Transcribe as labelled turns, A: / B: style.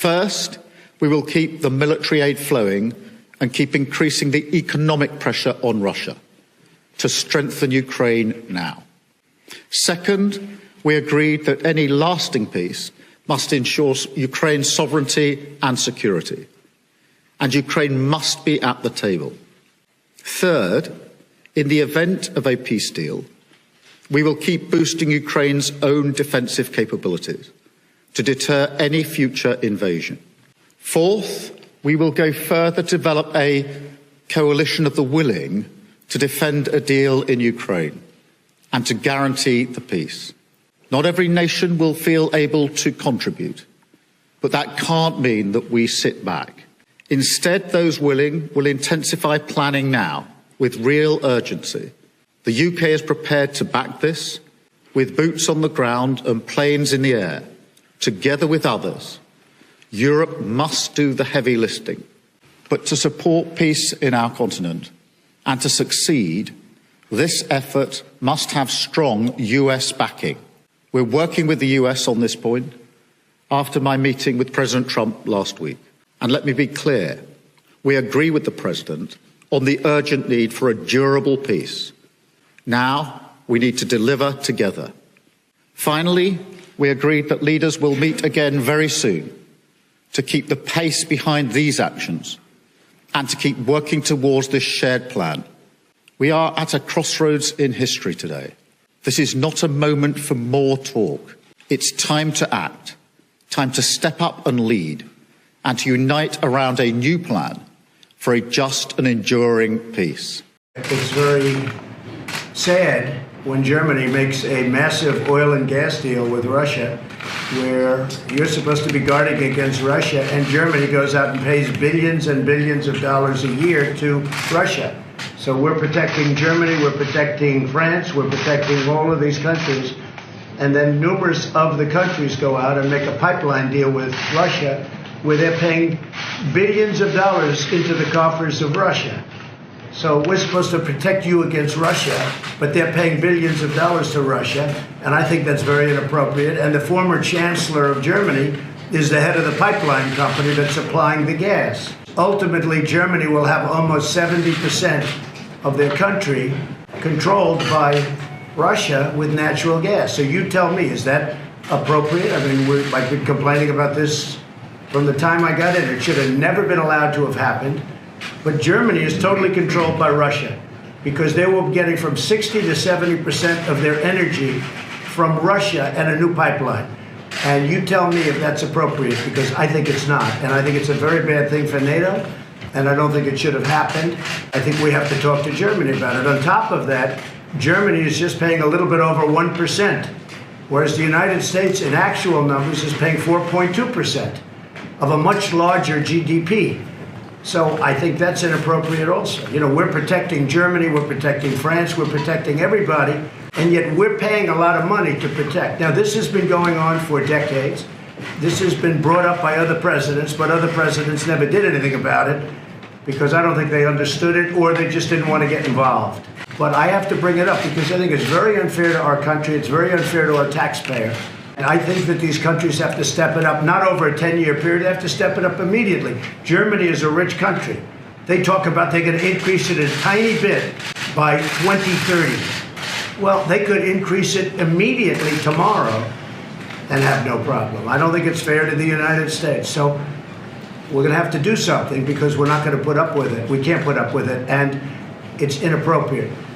A: First, we will keep the military aid flowing and keep increasing the economic pressure on Russia to strengthen Ukraine now. Second, we agreed that any lasting peace must ensure Ukraine's sovereignty and security, and Ukraine must be at the table. Third, in the event of a peace deal, we will keep boosting Ukraine's own defensive capabilities to deter any future invasion. Fourth, we will go further to develop a coalition of the willing to defend a deal in Ukraine and to guarantee the peace. Not every nation will feel able to contribute, but that can't mean that we sit back. Instead, those willing will intensify planning now with real urgency. The UK is prepared to back this with boots on the ground and planes in the air, together with others. Europe must do the heavy lifting. But to support peace in our continent and to succeed, this effort must have strong US backing. We're working with the US on this point after my meeting with President Trump last week. And let me be clear, we agree with the President on the urgent need for a durable peace. Now we need to deliver together. Finally, we agreed that leaders will meet again very soon to keep the pace behind these actions and to keep working towards this shared plan. We are at a crossroads in history today. This is not a moment for more talk. It's time to act, time to step up and lead, and to unite around a new plan for a just and enduring peace.
B: It's very sad when Germany makes a massive oil and gas deal with Russia, where you're supposed to be guarding against Russia, and Germany goes out and pays billions and billions of dollars a year to Russia. So we're protecting Germany, we're protecting France, we're protecting all of these countries, and then numerous of the countries go out and make a pipeline deal with Russia where they're paying billions of dollars into the coffers of Russia. So we're supposed to protect you against Russia, but they're paying billions of dollars to Russia, and I think that's very inappropriate. And the former chancellor of Germany is the head of the pipeline company that's supplying the gas. Ultimately, Germany will have almost 70% of their country controlled by Russia with natural gas. So you tell me, is that appropriate? I mean, I've been complaining about this from the time I got in. It should have never been allowed to have happened. But Germany is totally controlled by Russia because they were getting from 60 to 70% of their energy from Russia and a new pipeline. And you tell me if that's appropriate, because I think it's not. And I think it's a very bad thing for NATO, and I don't think it should have happened. I think we have to talk to Germany about it. On top of that, Germany is just paying a little bit over 1%, whereas the United States, in actual numbers, is paying 4.2% of a much larger GDP. So I think that's inappropriate also. You know, we're protecting Germany, we're protecting France, we're protecting everybody, and yet we're paying a lot of money to protect. Now, this has been going on for decades. This has been brought up by other presidents, but other presidents never did anything about it because I don't think they understood it or they just didn't want to get involved. But I have to bring it up because I think it's very unfair to our country. It's very unfair to our taxpayer. And I think that these countries have to step it up, not over a 10-year period. They have to step it up immediately. Germany is a rich country. They talk about they're going to increase it a tiny bit by 2030. Well, they could increase it immediately tomorrow and have no problem. I don't think it's fair to the United States. So we're going to have to do something because we're not going to put up with it. We can't put up with it, and it's inappropriate.